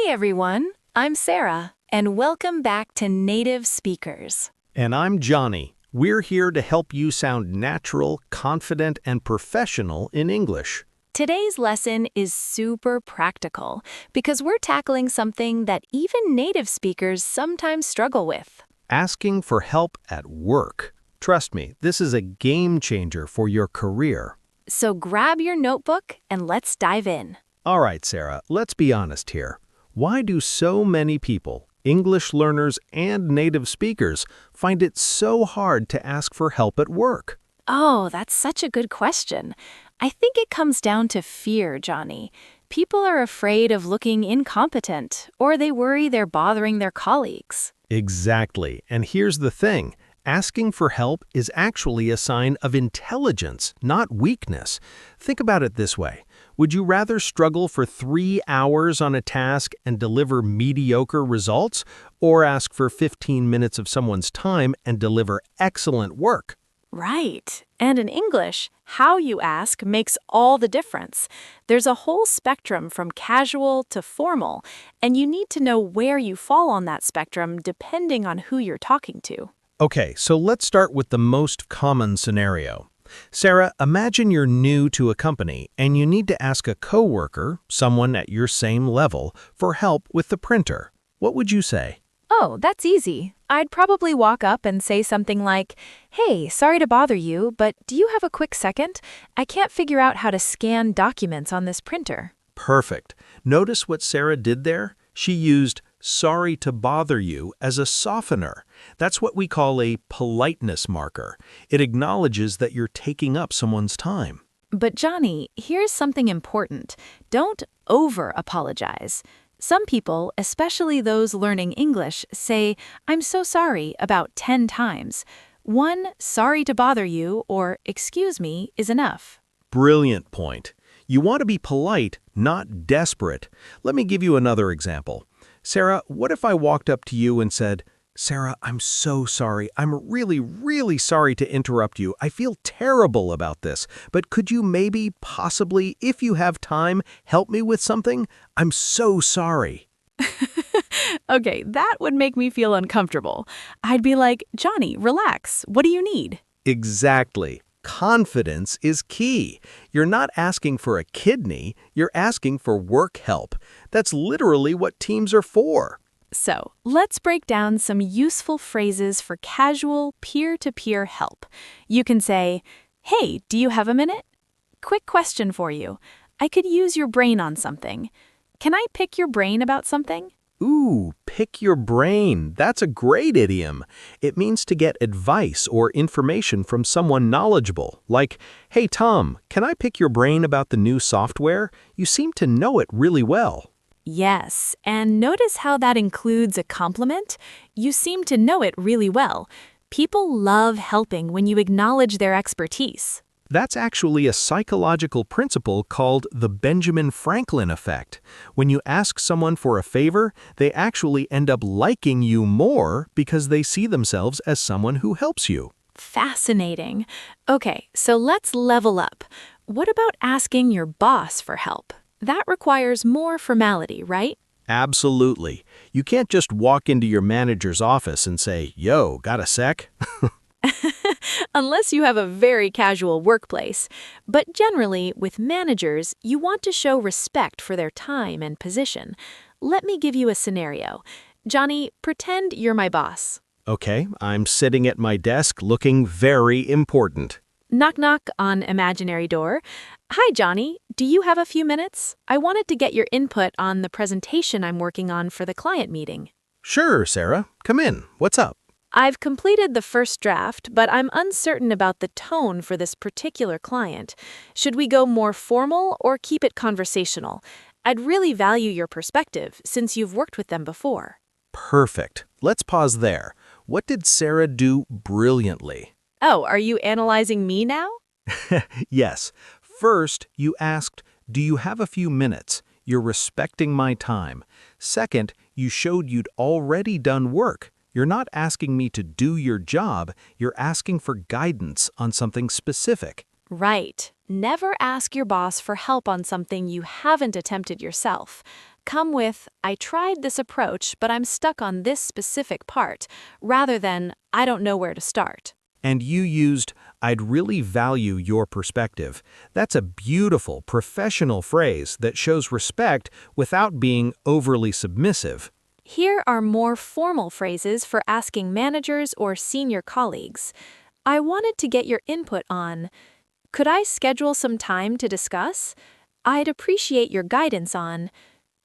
Hey everyone, I'm Sarah, and welcome back to Native Speakers. And I'm Johnny. We're here to help you sound natural, confident, and professional in English. Today's lesson is super practical because we're tackling something that even native speakers sometimes struggle with. Asking for help at work. Trust me, this is a game changer for your career. So grab your notebook and let's dive in. All right, Sarah, let's be honest here. Why do so many people, English learners and native speakers, find it so hard to ask for help at work? Oh, that's such a good question. I think it comes down to fear, Johnny. People are afraid of looking incompetent, or they worry they're bothering their colleagues. Exactly. And here's the thing. Asking for help is actually a sign of intelligence, not weakness. Think about it this way. Would you rather struggle for 3 hours on a task and deliver mediocre results, or ask for 15 minutes of someone's time and deliver excellent work? Right. And in English, how you ask makes all the difference. There's a whole spectrum from casual to formal, and you need to know where you fall on that spectrum depending on who you're talking to. Okay, so let's start with the most common scenario. Sarah, imagine you're new to a company and you need to ask a coworker, someone at your same level, for help with the printer. What would you say? Oh, that's easy. I'd probably walk up and say something like, "Hey, sorry to bother you, but do you have a quick second? I can't figure out how to scan documents on this printer." Perfect. Notice what Sarah did there? She used "sorry to bother you" as a softener. That's what we call a politeness marker. It acknowledges that you're taking up someone's time. But Johnny, here's something important. Don't over-apologize. Some people, especially those learning English, say, "I'm so sorry" about 10 times. One "sorry to bother you" or "excuse me" is enough. Brilliant point. You want to be polite, not desperate. Let me give you another example. Sarah, what if I walked up to you and said, "Sarah, I'm so sorry. I'm really sorry to interrupt you. I feel terrible about this. But could you maybe, possibly, if you have time, help me with something? I'm so sorry." Okay, that would make me feel uncomfortable. I'd be like, "Johnny, relax. What do you need?" Exactly. Confidence is key. You're not asking for a kidney, you're asking for work help. That's literally what teams are for. So, let's break down some useful phrases for casual, peer-to-peer help. You can say, "Hey, do you have a minute? Quick question for you. I could use your brain on something. Can I pick your brain about something?" Ooh, pick your brain. That's a great idiom. It means to get advice or information from someone knowledgeable. Like, "Hey Tom, can I pick your brain about the new software? You seem to know it really well." Yes, and notice how that includes a compliment. You seem to know it really well. People love helping when you acknowledge their expertise. That's actually a psychological principle called the Benjamin Franklin effect. When you ask someone for a favor, they actually end up liking you more because they see themselves as someone who helps you. Fascinating. Okay, so let's level up. What about asking your boss for help? That requires more formality, right? Absolutely. You can't just walk into your manager's office and say, "Yo, got a sec?" Unless you have a very casual workplace. But generally, with managers, you want to show respect for their time and position. Let me give you a scenario. Johnny, pretend you're my boss. Okay, I'm sitting at my desk looking very important. Knock knock on imaginary door. "Hi, Johnny. Do you have a few minutes? I wanted to get your input on the presentation I'm working on for the client meeting." Sure, Sarah. Come in. What's up? "I've completed the first draft, but I'm uncertain about the tone for this particular client. Should we go more formal or keep it conversational? I'd really value your perspective since you've worked with them before." Perfect. Let's pause there. What did Sarah do brilliantly? Oh, are you analyzing me now? Yes. First, you asked, "Do you have a few minutes?" You're respecting my time. Second, you showed you'd already done work. You're not asking me to do your job, you're asking for guidance on something specific. Right. Never ask your boss for help on something you haven't attempted yourself. come with, I tried this approach, but I'm stuck on this specific part, rather than, I don't know where to start. And you used, I'd really value your perspective. That's a beautiful, professional phrase that shows respect without being overly submissive. Here are more formal phrases for asking managers or senior colleagues. I wanted to get your input on, could I schedule some time to discuss? I'd appreciate your guidance on,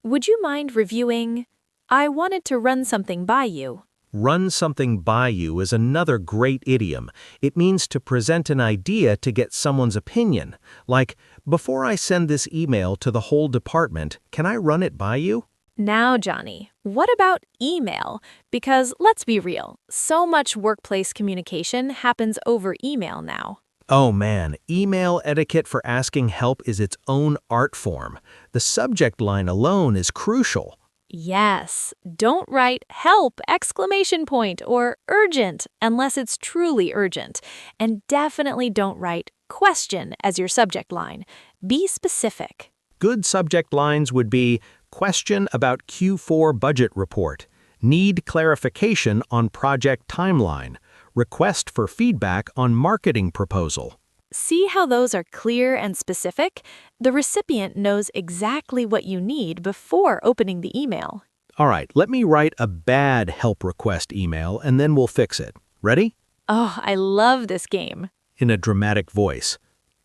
would you mind reviewing? I wanted to run something by you. Run something by you is another great idiom. It means to present an idea to get someone's opinion. Like, before I send this email to the whole department, can I run it by you? Now, Johnny, what about email? Because let's be real, so much workplace communication happens over email now. Oh man, email etiquette for asking help is its own art form. The subject line alone is crucial. Yes, don't write help exclamation point or urgent unless it's truly urgent. And definitely don't write question as your subject line. Be specific. Good subject lines would be question about Q4 budget report, need clarification on project timeline, request for feedback on marketing proposal. See how those are clear and specific? The recipient knows exactly what you need before opening the email. All right, let me write a bad help request email and then we'll fix it. Ready? Oh, I love this game. In a dramatic voice.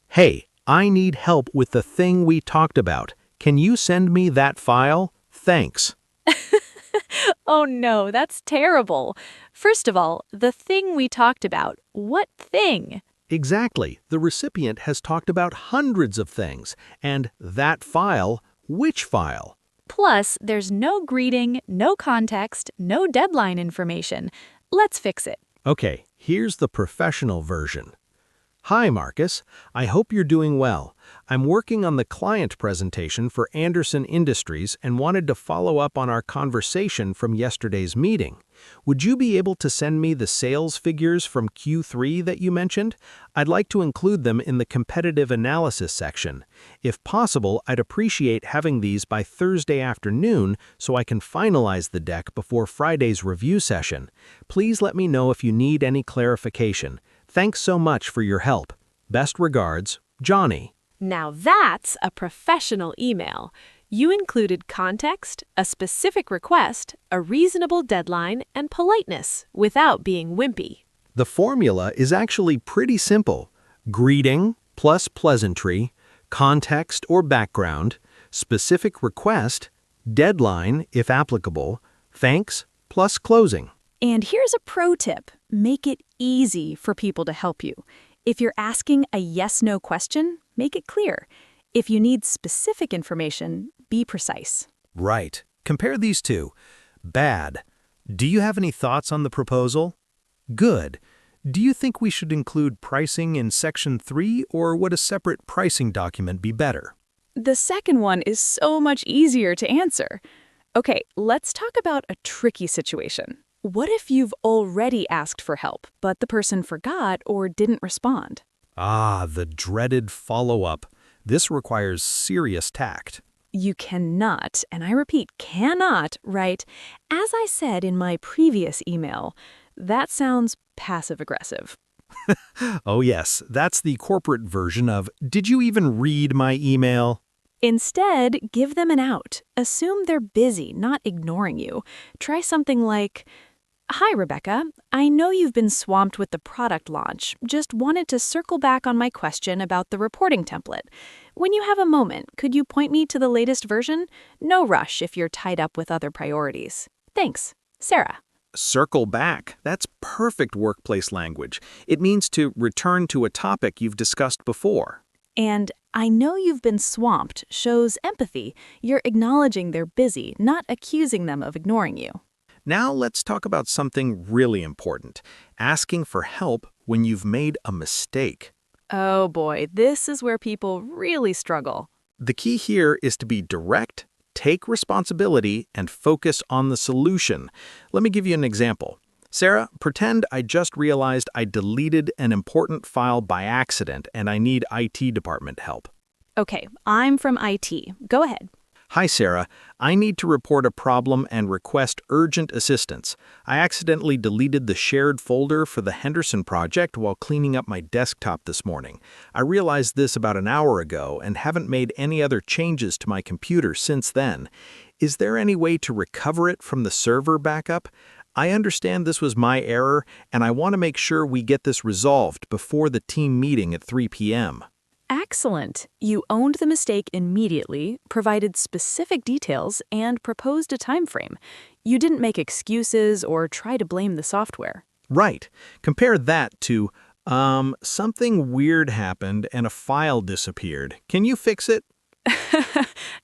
Hey, I need help with the thing we talked about. Can you send me that file? Thanks. Oh no, that's terrible. First of all, the thing we talked about. What thing? Exactly. The recipient has talked about hundreds of things. And that file, which file? Plus, there's no greeting, no context, no deadline information. Let's fix it. Okay, here's the professional version. Hi, Marcus. I hope you're doing well. I'm working on the client presentation for Anderson Industries and wanted to follow up on our conversation from yesterday's meeting. Would you be able to send me the sales figures from Q3 that you mentioned? I'd like to include them in the competitive analysis section. If possible, I'd appreciate having these by Thursday afternoon so I can finalize the deck before Friday's review session. Please let me know if you need any clarification. Thanks so much for your help. Best regards, Johnny. Now that's a professional email. You included context, a specific request, a reasonable deadline, and politeness without being wimpy. The formula is actually pretty simple. Greeting plus pleasantry, context or background, specific request, deadline if applicable, thanks plus closing. And here's a pro tip. Make it easy for people to help you. If you're asking a yes-no question, make it clear. If you need specific information, be precise. Right. Compare these two. Bad. Do you have any thoughts on the proposal? Good. Do you think we should include pricing in Section 3, or would a separate pricing document be better? The second one is so much easier to answer. Okay, let's talk about a tricky situation. What if you've already asked for help, but the person forgot or didn't respond? Ah, the dreaded follow-up. This requires serious tact. You cannot, and I repeat, cannot, write, as I said in my previous email. That sounds passive-aggressive. Oh yes, that's the corporate version of, did you even read my email? Instead, give them an out. Assume they're busy, not ignoring you. Try something like, hi, Rebecca. I know you've been swamped with the product launch. Just wanted to circle back on my question about the reporting template. When you have a moment, could you point me to the latest version? No rush if you're tied up with other priorities. Thanks. Sarah. Circle back. That's perfect workplace language. It means to return to a topic you've discussed before. And I know you've been swamped shows empathy. You're acknowledging they're busy, not accusing them of ignoring you. Now let's talk about something really important, asking for help when you've made a mistake. Oh boy, this is where people really struggle. The key here is to be direct, take responsibility, and focus on the solution. Let me give you an example. Sarah, pretend I just realized I deleted an important file by accident and I need IT department help. Okay, I'm from IT. Go ahead. Hi, Sarah. I need to report a problem and request urgent assistance. I accidentally deleted the shared folder for the Henderson project while cleaning up my desktop this morning. I realized this about an hour ago and haven't made any other changes to my computer since then. Is there any way to recover it from the server backup? I understand this was my error, and I want to make sure we get this resolved before the team meeting at 3 p.m. Excellent. You owned the mistake immediately, provided specific details, and proposed a time frame. You didn't make excuses or try to blame the software. Right. Compare that to, something weird happened and a file disappeared. Can you fix it?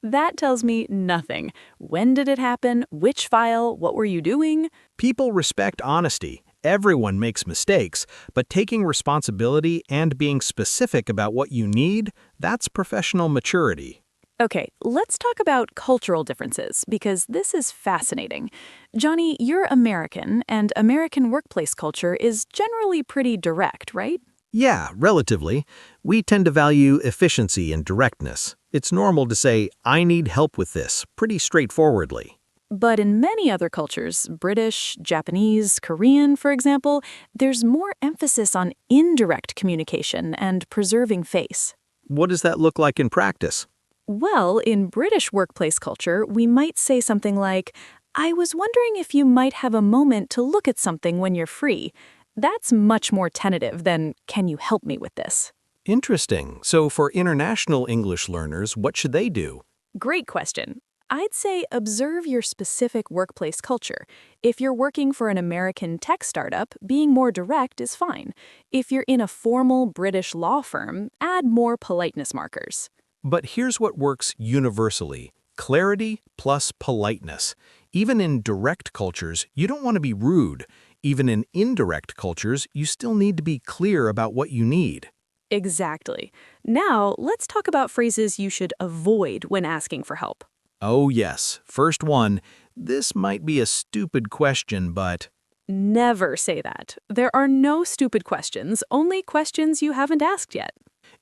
That tells me nothing. When did it happen? Which file? What were you doing? People respect honesty. Everyone makes mistakes, but taking responsibility and being specific about what you need, that's professional maturity. Okay, let's talk about cultural differences, because this is fascinating. Johnny, you're American, and American workplace culture is generally pretty direct, right? Yeah, relatively. We tend to value efficiency and directness. It's normal to say, I need help with this, pretty straightforwardly. But in many other cultures, British, Japanese, Korean, for example, there's more emphasis on indirect communication and preserving face. What does that look like in practice? Well, in British workplace culture, we might say something like, I was wondering if you might have a moment to look at something when you're free. That's much more tentative than, can you help me with this? Interesting. So for international English learners, what should they do? Great question. I'd say observe your specific workplace culture. If you're working for an American tech startup, being more direct is fine. If you're in a formal British law firm, add more politeness markers. But here's what works universally. Clarity plus politeness. Even in direct cultures, you don't want to be rude. Even in indirect cultures, you still need to be clear about what you need. Exactly. Now, let's talk about phrases you should avoid when asking for help. Oh yes, first one, this might be a stupid question, but... Never say that. There are no stupid questions, only questions you haven't asked yet.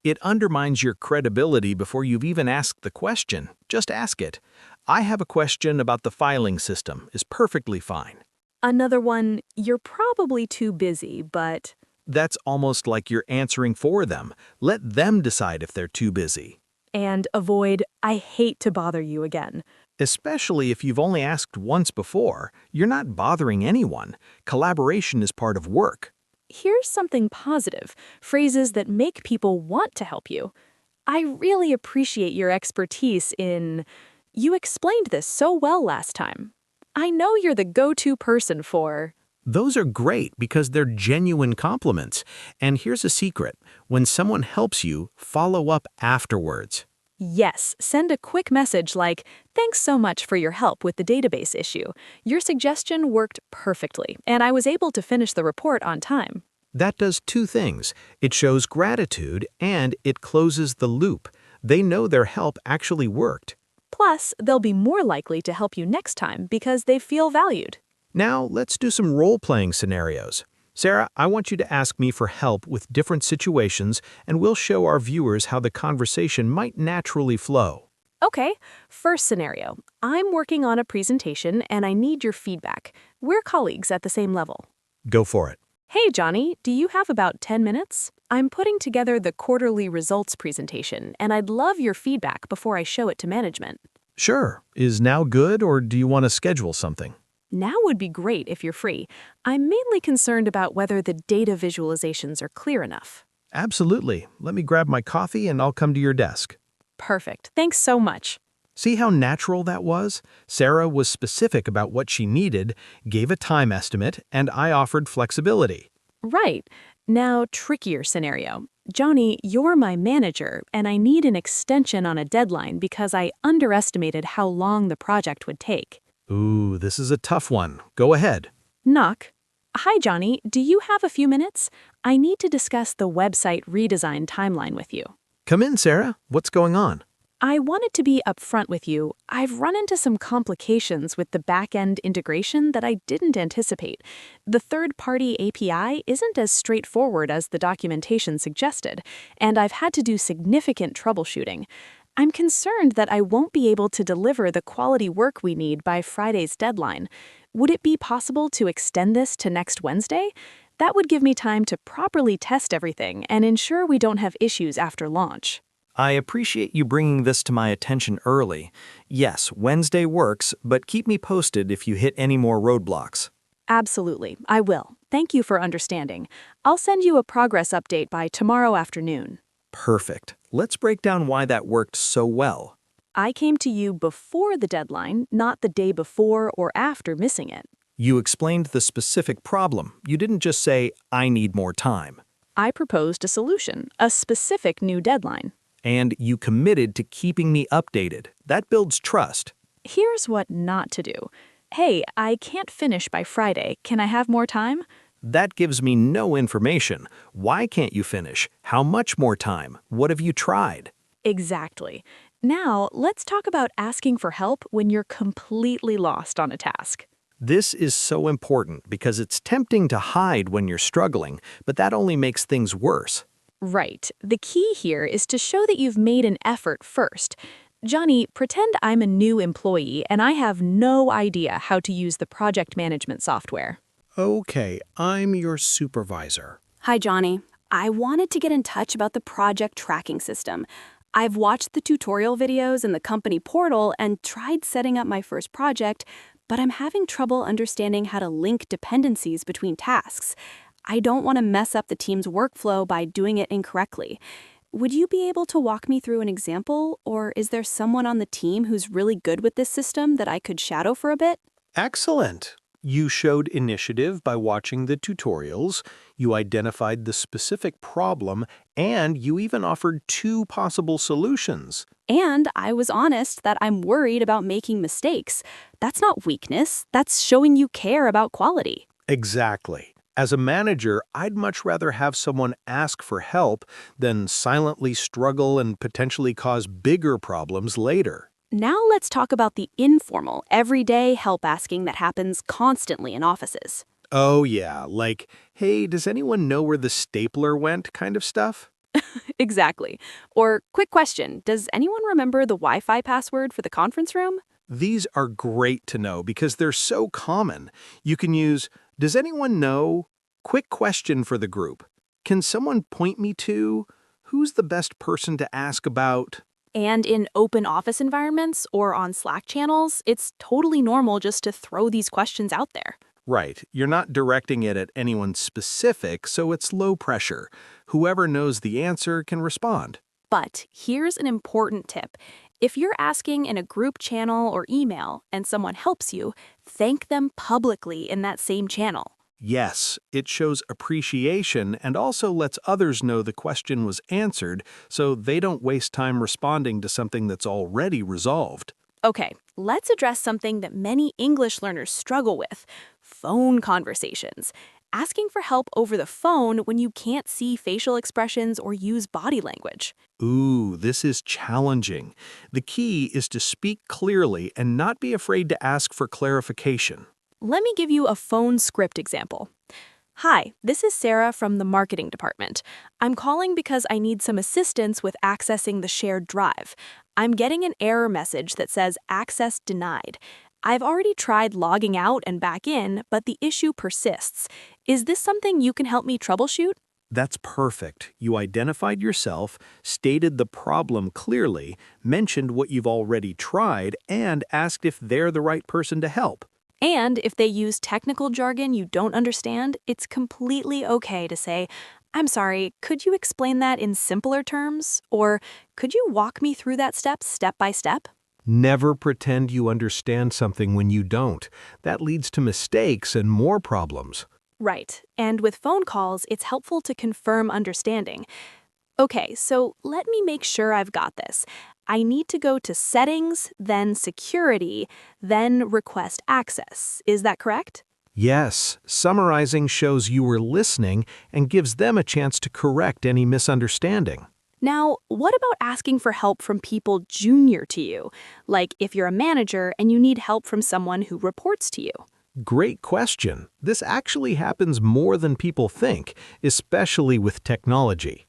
It undermines your credibility before you've even asked the question. Just ask it. I have a question about the filing system is perfectly fine. Another one, you're probably too busy, but... That's almost like you're answering for them. Let them decide if they're too busy. And avoid, I hate to bother you again. Especially if you've only asked once before, you're not bothering anyone. Collaboration is part of work. Here's something positive, phrases that make people want to help you. I really appreciate your expertise in... You explained this so well last time. I know you're the go-to person for... Those are great because they're genuine compliments. And here's a secret. When someone helps you, follow up afterwards. Yes, send a quick message like, thanks so much for your help with the database issue. Your suggestion worked perfectly, and I was able to finish the report on time. That does two things. It shows gratitude and it closes the loop. They know their help actually worked. Plus, they'll be more likely to help you next time because they feel valued. Now, let's do some role-playing scenarios. Sarah, I want you to ask me for help with different situations, and we'll show our viewers how the conversation might naturally flow. Okay, first scenario. I'm working on a presentation and I need your feedback. We're colleagues at the same level. Go for it. Hey, Johnny, do you have about 10 minutes? I'm putting together the quarterly results presentation, and I'd love your feedback before I show it to management. Sure. Is now good, or do you want to schedule something? Now would be great if you're free. I'm mainly concerned about whether the data visualizations are clear enough. Absolutely. Let me grab my coffee and I'll come to your desk. Perfect. Thanks so much. See how natural that was? Sarah was specific about what she needed, gave a time estimate, and I offered flexibility. Right. Now, trickier scenario. Johnny, you're my manager, and I need an extension on a deadline because I underestimated how long the project would take. Ooh, this is a tough one. Go ahead. Knock. Hi, Johnny. Do you have a few minutes? I need to discuss the website redesign timeline with you. Come in, Sarah. What's going on? I wanted to be upfront with you. I've run into some complications with the back-end integration that I didn't anticipate. The third-party API isn't as straightforward as the documentation suggested, and I've had to do significant troubleshooting. I'm concerned that I won't be able to deliver the quality work we need by Friday's deadline. Would it be possible to extend this to next Wednesday? That would give me time to properly test everything and ensure we don't have issues after launch. I appreciate you bringing this to my attention early. Yes, Wednesday works, but keep me posted if you hit any more roadblocks. Absolutely, I will. Thank you for understanding. I'll send you a progress update by tomorrow afternoon. Perfect. Let's break down why that worked so well. I came to you before the deadline, not the day before or after missing it. You explained the specific problem. You didn't just say, I need more time. I proposed a solution, a specific new deadline. And you committed to keeping me updated. That builds trust. Here's what not to do. Hey, I can't finish by Friday. Can I have more time? That gives me no information. Why can't you finish? How much more time? What have you tried? Exactly. Now, let's talk about asking for help when you're completely lost on a task. This is so important because it's tempting to hide when you're struggling, but that only makes things worse. Right. The key here is to show that you've made an effort first. Johnny, pretend I'm a new employee and I have no idea how to use the project management software. Okay, I'm your supervisor. Hi, Johnny. I wanted to get in touch about the project tracking system. I've watched the tutorial videos in the company portal and tried setting up my first project, but I'm having trouble understanding how to link dependencies between tasks. I don't want to mess up the team's workflow by doing it incorrectly. Would you be able to walk me through an example, or is there someone on the team who's really good with this system that I could shadow for a bit? Excellent. You showed initiative by watching the tutorials, you identified the specific problem, and you even offered 2 possible solutions. And I was honest that I'm worried about making mistakes. That's not weakness, that's showing you care about quality. Exactly. As a manager, I'd much rather have someone ask for help than silently struggle and potentially cause bigger problems later. Now let's talk about the informal, everyday help asking that happens constantly in offices. Oh yeah, like, hey, does anyone know where the stapler went kind of stuff? Exactly. Or, quick question, does anyone remember the Wi-Fi password for the conference room? These are great to know because they're so common. You can use, does anyone know? Quick question for the group. Can someone point me to? Who's the best person to ask about? And in open office environments or on Slack channels, it's totally normal just to throw these questions out there. Right, you're not directing it at anyone specific, so it's low pressure. Whoever knows the answer can respond. But here's an important tip. If you're asking in a group channel or email and someone helps you, thank them publicly in that same channel. Yes, it shows appreciation and also lets others know the question was answered so they don't waste time responding to something that's already resolved. Okay, let's address something that many English learners struggle with: phone conversations. Asking for help over the phone when you can't see facial expressions or use body language. Ooh, this is challenging. The key is to speak clearly and not be afraid to ask for clarification. Let me give you a phone script example. Hi, this is Sarah from the marketing department. I'm calling because I need some assistance with accessing the shared drive. I'm getting an error message that says access denied. I've already tried logging out and back in, but the issue persists. Is this something you can help me troubleshoot? That's perfect. You identified yourself, stated the problem clearly, mentioned what you've already tried, and asked if they're the right person to help. And if they use technical jargon you don't understand, it's completely okay to say, I'm sorry, could you explain that in simpler terms? Or could you walk me through that step by step? Never pretend you understand something when you don't. That leads to mistakes and more problems. Right. And with phone calls, it's helpful to confirm understanding. Okay, so let me make sure I've got this. I need to go to Settings, then Security, then Request Access. Is that correct? Yes, summarizing shows you were listening and gives them a chance to correct any misunderstanding. Now, what about asking for help from people junior to you? Like if you're a manager and you need help from someone who reports to you. Great question. This actually happens more than people think, especially with technology.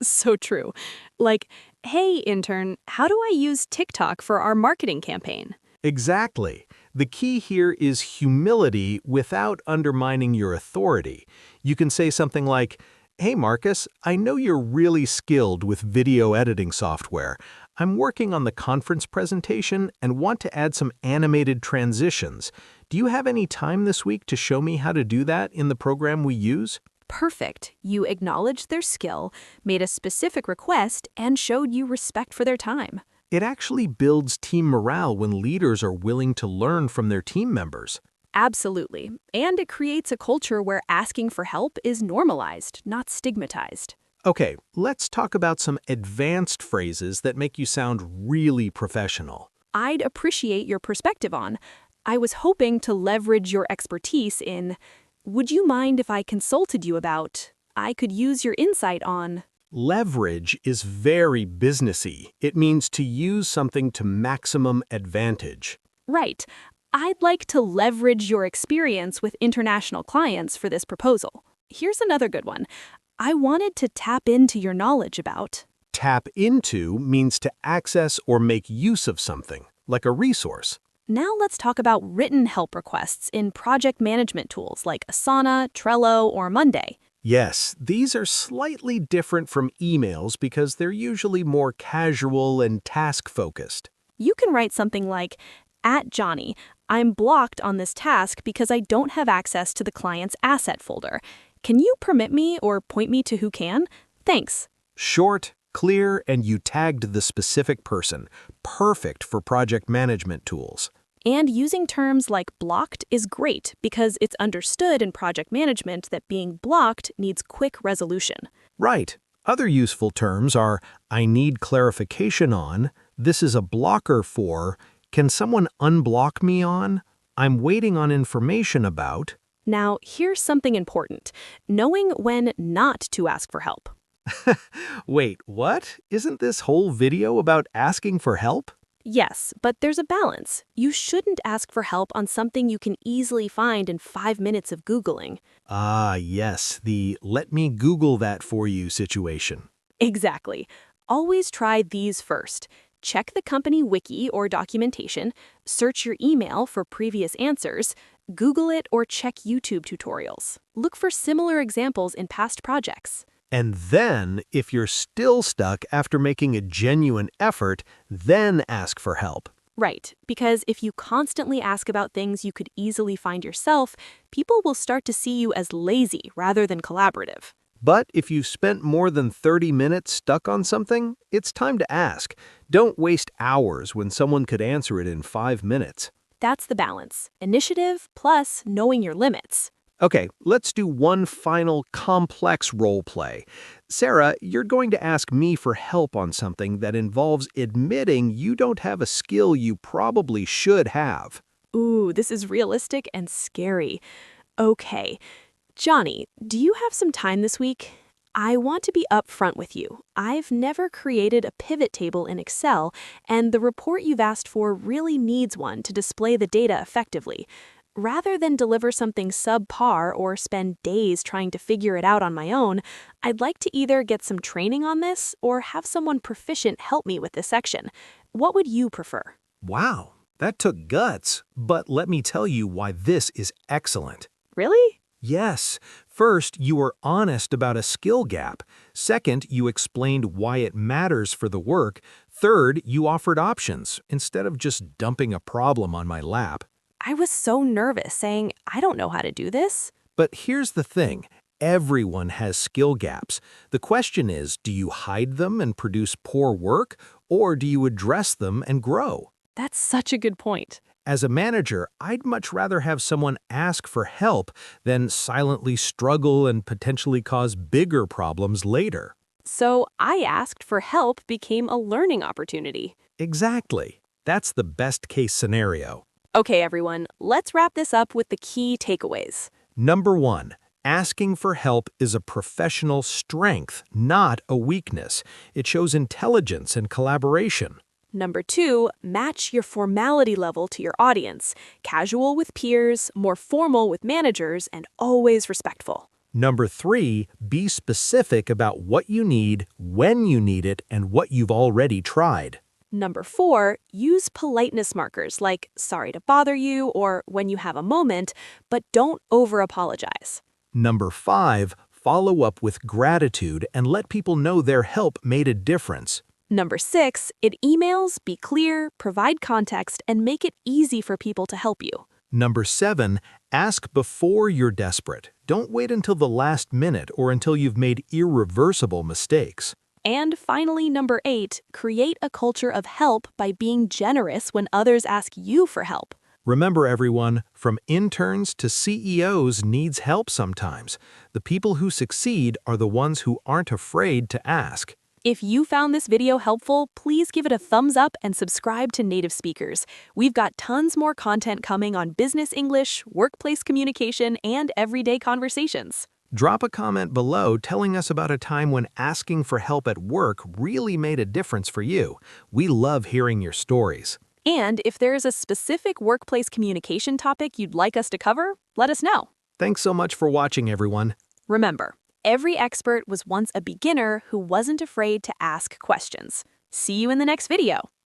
So true. Like, Hey, intern, how do I use TikTok for our marketing campaign? Exactly. The key here is humility without undermining your authority. You can say something like, "Hey Marcus, I know you're really skilled with video editing software. I'm working on the conference presentation and want to add some animated transitions. Do you have any time this week to show me how to do that in the program we use?" Perfect. You acknowledged their skill, made a specific request, and showed you respect for their time. It actually builds team morale when leaders are willing to learn from their team members. Absolutely. And it creates a culture where asking for help is normalized, not stigmatized. Okay, let's talk about some advanced phrases that make you sound really professional. I'd appreciate your perspective on. I was hoping to leverage your expertise in. Would you mind if I consulted you about? I could use your insight on. Leverage is very businessy. It means to use something to maximum advantage. Right. I'd like to leverage your experience with international clients for this proposal. Here's another good one. I wanted to tap into your knowledge about. Tap into means to access or make use of something, like a resource. Now let's talk about written help requests in project management tools like Asana, Trello, or Monday. Yes, these are slightly different from emails because they're usually more casual and task-focused. You can write something like, "At Johnny, I'm blocked on this task because I don't have access to the client's asset folder. Can you permit me or point me to who can? Thanks." Short, clear, and you tagged the specific person. Perfect for project management tools. And using terms like blocked is great because it's understood in project management that being blocked needs quick resolution. Right. Other useful terms are, "I need clarification on," "This is a blocker for," "Can someone unblock me on," "I'm waiting on information about." Now, here's something important. Knowing when not to ask for help. Wait, what? Isn't this whole video about asking for help? Yes, but there's a balance. You shouldn't ask for help on something you can easily find in 5 minutes of Googling. Ah, yes, the "let me Google that for you" situation. Exactly. Always try these first. Check the company wiki or documentation, search your email for previous answers, Google it or check YouTube tutorials. Look for similar examples in past projects. And then, if you're still stuck after making a genuine effort, then ask for help. Right, because if you constantly ask about things you could easily find yourself, people will start to see you as lazy rather than collaborative. But if you've spent more than 30 minutes stuck on something, it's time to ask. Don't waste hours when someone could answer it in 5 minutes. That's the balance. Initiative plus knowing your limits. Okay, let's do one final complex role play. Sarah, you're going to ask me for help on something that involves admitting you don't have a skill you probably should have. Ooh, this is realistic and scary. Okay. Johnny, do you have some time this week? I want to be upfront with you. I've never created a pivot table in Excel, and the report you've asked for really needs one to display the data effectively. Rather than deliver something subpar or spend days trying to figure it out on my own, I'd like to either get some training on this or have someone proficient help me with this section. What would you prefer? Wow, that took guts, but let me tell you why this is excellent. Really? Yes. First, you were honest about a skill gap. Second, you explained why it matters for the work. Third, you offered options instead of just dumping a problem on my lap. I was so nervous saying, I don't know how to do this. But here's the thing. Everyone has skill gaps. The question is, do you hide them and produce poor work, or do you address them and grow? That's such a good point. As a manager, I'd much rather have someone ask for help than silently struggle and potentially cause bigger problems later. So I asked for help became a learning opportunity. Exactly. That's the best case scenario. Okay, everyone, let's wrap this up with the key takeaways. Number 1. Asking for help is a professional strength, not a weakness. It shows intelligence and collaboration. Number 2, match your formality level to your audience. Casual with peers, more formal with managers, and always respectful. Number 3, be specific about what you need, when you need it, and what you've already tried. Number 4, use politeness markers like sorry to bother you or when you have a moment, but don't over-apologize. Number 5, follow up with gratitude and let people know their help made a difference. Number 6, in emails, be clear, provide context, and make it easy for people to help you. Number 7, ask before you're desperate. Don't wait until the last minute or until you've made irreversible mistakes. And finally, number 8, create a culture of help by being generous when others ask you for help. Remember everyone, from interns to CEOs needs help sometimes. The people who succeed are the ones who aren't afraid to ask. If you found this video helpful, please give it a thumbs up and subscribe to Native Speakers. We've got tons more content coming on business English, workplace communication, and everyday conversations. Drop a comment below telling us about a time when asking for help at work really made a difference for you. We love hearing your stories. And if there is a specific workplace communication topic you'd like us to cover, let us know. Thanks so much for watching, everyone. Remember, every expert was once a beginner who wasn't afraid to ask questions. See you in the next video.